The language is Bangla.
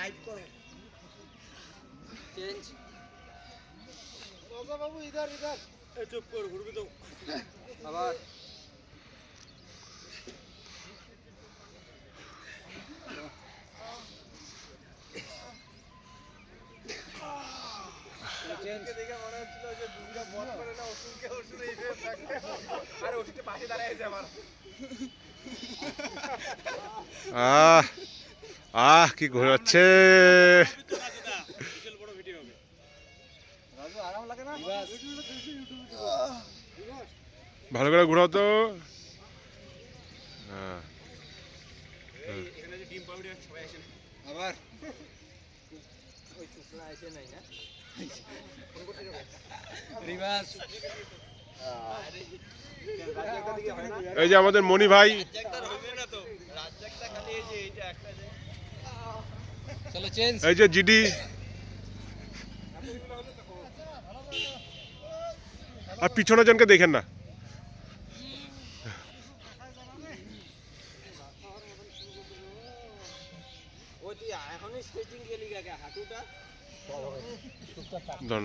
লাইভ করো চেঞ্জ রাজা বাবু ইধার ইধার এই চুপ কর ঘুরবি তো আবার দেখে মনে হচ্ছিল যে দুইটা বল করে না ওষুধকে ওষুধ এইভাবে থাকে আরে ওষুধের পাশে দাঁড়ায় আছে আমার কি ঘোরাচ্ছে বিশাল বড় ভিডিও হবে রাজু আরাম লাগে না ভালো করে ঘোরাও তো এখানে যে ডিম পাউডার সবাই আসেন আবার ওই সুসলা এসে নাই না রিভার্স এই যে আমাদের মনি ভাই চলো চেঞ্জ এই যে জিডি আর পিছনের জনকে দেখেন না ওই তুই এখনই স্ট্রেচিং গেলি হাঁটুটা ধন্যবাদ।